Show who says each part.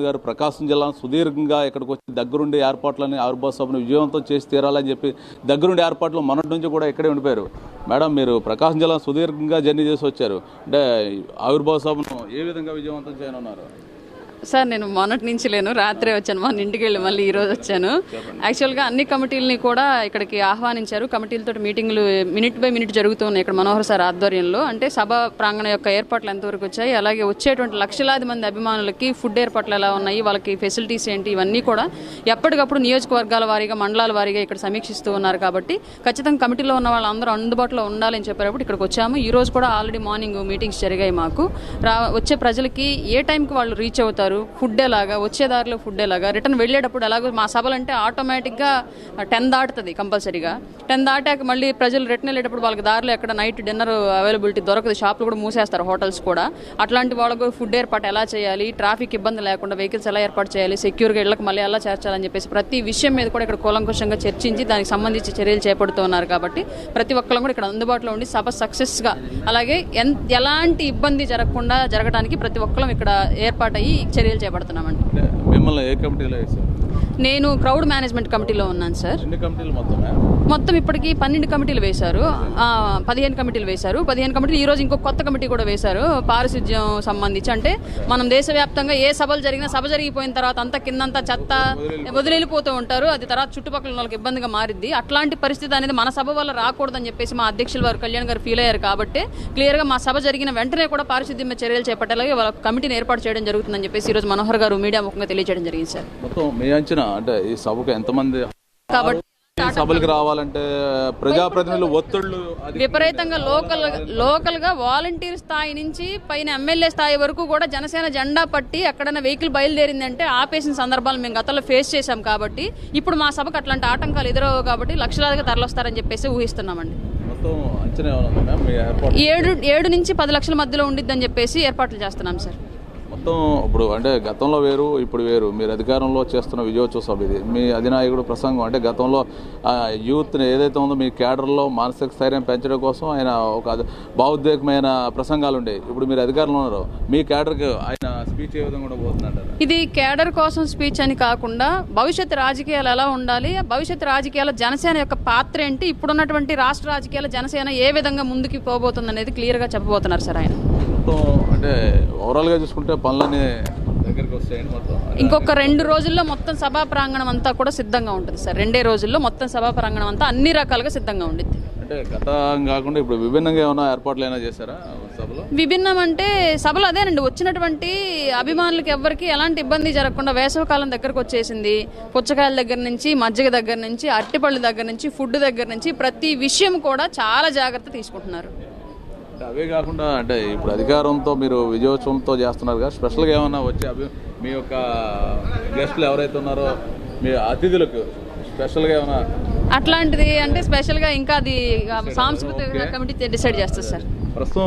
Speaker 1: గారు ప్రకాశం జిల్లాను సుదీర్ఘంగా ఇక్కడికి వచ్చి దగ్గరుండి ఏర్పాట్లని ఆవిర్భావ సభను విజయవంతం చేసి తీరాలని చెప్పి దగ్గరుండి ఏర్పాట్లు మొన్నటి నుంచి కూడా ఇక్కడే ఉండిపోయారు. మేడం, మీరు ప్రకాశం జిల్లా సుదీర్ఘంగా జర్నీ చేసి వచ్చారు. అంటే ఆవిర్భావ సభను ఏ విధంగా విజయవంతం చేయనున్నారు?
Speaker 2: సార్, నేను మొన్నటి నుంచి లేను, రాత్రే వచ్చాను. మొన్న ఇంటికి వెళ్ళి మళ్ళీ ఈరోజు వచ్చాను. యాక్చువల్గా అన్ని కమిటీలని కూడా ఇక్కడికి ఆహ్వానించారు. కమిటీలతో మీటింగ్లు మినిట్ బై మినిట్ జరుగుతున్నాయి ఇక్కడ మనోహర్ సార్ ఆధ్వర్యంలో. అంటే సభ ప్రాంగణం యొక్క ఏర్పాట్లు ఎంతవరకు వచ్చాయి, అలాగే వచ్చేటువంటి లక్షలాది మంది అభిమానులకి ఫుడ్ ఏర్పాట్లు ఎలా ఉన్నాయి, వాళ్ళకి ఫెసిలిటీస్ ఏంటి, ఇవన్నీ కూడా ఎప్పటికప్పుడు నియోజకవర్గాల వారీగా మండలాల వారీగా ఇక్కడ సమీక్షిస్తూ ఉన్నారు. కాబట్టి ఖచ్చితంగా కమిటీలో ఉన్న వాళ్ళందరూ అందుబాటులో ఉండాలని చెప్పేటప్పుడు ఇక్కడికి వచ్చాము. ఈ రోజు కూడా ఆల్రెడీ మార్నింగ్ మీటింగ్స్ జరిగాయి మాకు. వచ్చే ప్రజలకి ఏ టైంకి వాళ్ళు రీచ్ అవుతారు, ఫుడ్ ఎలాగా, వచ్చే దారిలో ఫుడ్ ఎలాగా, రిటర్న్ వెళ్ళేటప్పుడు ఎలాగో మా సభలు అంటే ఆటోమేటిక్గా 10 దాటుతుంది కంపల్సరీగా. 10 దాటాక మళ్ళీ ప్రజలు రిటర్న్ వెళ్ళేటప్పుడు వాళ్ళకి దారిలో ఎక్కడ నైట్ డిన్నర్ అవైలబిలిటీ దొరకదు, షాపులు కూడా మూసేస్తారు, హోటల్స్ కూడా. అట్లాంటి వాళ్ళకు ఫుడ్ ఏర్పాటు ఎలా చేయాలి, ట్రాఫిక్ ఇబ్బంది లేకుండా వెహికల్స్ ఎలా ఏర్పాటు చేయాలి, సెక్యూర్గా ఇళ్లకు మళ్ళీ ఎలా చేర్చాలని చెప్పేసి ప్రతి విషయం మీద కూడా ఇక్కడ కూలంకుషంగా చర్చించి దానికి సంబంధించి చర్యలు చేపడుతూ ఉన్నారు. కాబట్టి ప్రతి ఒక్కళ్ళు కూడా ఇక్కడ అందుబాటులో ఉండి సభ సక్సెస్గా, అలాగే ఎలాంటి ఇబ్బంది జరగడానికి ప్రతి ఒక్కళ్ళం ఇక్కడ ఏర్పాటయ్యి చర్యలు చేపడుతున్నామండి.
Speaker 1: మిమ్మల్ని ఏ కమిటీలో వేశారు?
Speaker 2: నేను క్రౌడ్ మేనేజ్మెంట్ కమిటీలో ఉన్నాను సార్.
Speaker 1: ఎన్ని కమిటీలు
Speaker 2: మొత్తం ఇప్పటికి 12 కమిటీలు వేశారు, 15 కమిటీలు వేశారు. 15 కమిటీలు ఈరోజు ఇంకో కొత్త కమిటీ కూడా వేశారు పారిశుధ్యం సంబంధించి. అంటే మనం దేశవ్యాప్తంగా ఏ సభలు జరిగినా సభ జరిగిపోయిన తర్వాత అంతా కిందంతా చెత్త వదిలిపోతూ ఉంటారు, అది తర్వాత చుట్టుపక్కల వాళ్ళకి ఇబ్బందిగా మారిద్ది. అట్లాంటి పరిస్థితి అనేది మన సభ వల్ల రాకూడదని చెప్పేసి మా అధ్యక్షులు వారు కళ్యాణ్ గారు ఫీల్ అయ్యారు. కాబట్టి క్లియర్గా మా సభ జరిగిన వెంటనే కూడా పారిశుద్ధ్యం చర్యలు చేపట్టేలాగే వాళ్ళ కమిటీని ఏర్పాటు చేయడం జరుగుతుందని చెప్పేసి ఈరోజు మనోహర్ గారు మీడియా ముఖంగా తెలియజేయడం జరిగింది సార్.
Speaker 1: మొత్తం మీ అంచనా అంటే ఈ సభకు ఎంతమంది
Speaker 2: కాబట్టి
Speaker 1: సభలకు రావాలంటే ప్రజాప్రతినిధులు ఒత్తిళ్లు
Speaker 2: విపరీతంగా లోకల్ గా వాలంటీర్ స్థాయి నుంచి పైన ఎమ్మెల్యే స్థాయి వరకు కూడా జనసేన జెండా పట్టి ఎక్కడైనా వెహికల్ బయలుదేరిందంటే ఆపేసిన సందర్భాలు మేము గతంలో ఫేస్ చేశాం. కాబట్టి ఇప్పుడు మా సభకు అట్లాంటి ఆటంకాలు ఎదురవు కాబట్టి లక్షలాదిగా తరలిస్తారని చెప్పేసి ఊహిస్తున్నామండి. 7 నుంచి 10 లక్షల మధ్యలో ఉండిద్దని చెప్పేసి ఏర్పాట్లు చేస్తున్నాం సార్.
Speaker 1: మొత్తం ఇప్పుడు అంటే గతంలో వేరు ఇప్పుడు వేరు, మీరు అధికారంలో చేస్తున్న విజయోత్సవ సభ ఇది. మీ అధినాయకుడు ప్రసంగం అంటే గతంలో యూత్ని ఏదైతే ఉందో మీ క్యాడర్లో మానసిక స్థైర్యం పెంచడం కోసం ఆయన ఒక భావోద్వేగమైన ప్రసంగాలు ఉండేవి. ఇప్పుడు మీరు అధికారంలో ఉన్నారు, మీ క్యాడర్కి ఆయన స్పీచ్ ఏ విధంగా కూడా పోతుందంటారు?
Speaker 2: ఇది క్యాడర్ కోసం స్పీచ్ అని కాకుండా భవిష్యత్ రాజకీయాలు ఎలా ఉండాలి, భవిష్యత్ రాజకీయాల జనసేన యొక్క పాత్ర ఏంటి, ఇప్పుడున్నటువంటి రాష్ట్ర రాజకీయాల జనసేన ఏ విధంగా ముందుకు పోబోతుంది అనేది క్లియర్గా చెప్పబోతున్నారు సార్ ఆయన.
Speaker 1: అంటే ఓవరాల్గా చూసుకుంటే పనులన్నీ దగ్గరికి వస్తాయండి. మొత్తం
Speaker 2: ఇంకొక 2 రోజుల్లో మొత్తం సభా ప్రాంగణం అంతా కూడా సిద్ధంగా ఉంటుంది సార్. 2 రోజుల్లో మొత్తం సభా ప్రాంగణం అంతా అన్ని రకాలుగా సిద్ధంగా ఉండిద్ది.
Speaker 1: అంటే గతం కాకుండా ఇప్పుడు విభిన్నంగా ఏమైనా ఏర్పాట్లు అయినా చేశారా సభలో?
Speaker 2: విభిన్నం అంటే సభలో అదేనండి, వచ్చినటువంటి అభిమానులకు ఎవరికి ఎలాంటి ఇబ్బంది జరగకుండా వేసవికాలం దగ్గరకు వచ్చేసింది. పుచ్చకాయల దగ్గర నుంచి, మజ్జిగ దగ్గర నుంచి, అరటిపళ్ళు దగ్గర నుంచి, ఫుడ్ దగ్గర నుంచి ప్రతి విషయం కూడా చాలా జాగ్రత్త తీసుకుంటున్నారు.
Speaker 1: అవే కాకుండా అంటే ఇప్పుడు అధికారంతో మీరు విజయోత్సవంతో చేస్తున్నారు కదా, స్పెషల్గా ఏమన్నా వచ్చే మీ యొక్క గెస్టులు ఎవరైతే ఉన్నారో మీ అతిథులకు స్పెషల్గా ఏమైనా
Speaker 2: అట్లాంటిది అంటే స్పెషల్గా ఇంకా అది సాంస్కృతిక కమిటీ డిసైడ్ చేస్తారు సార్.
Speaker 1: ప్రస్తుతం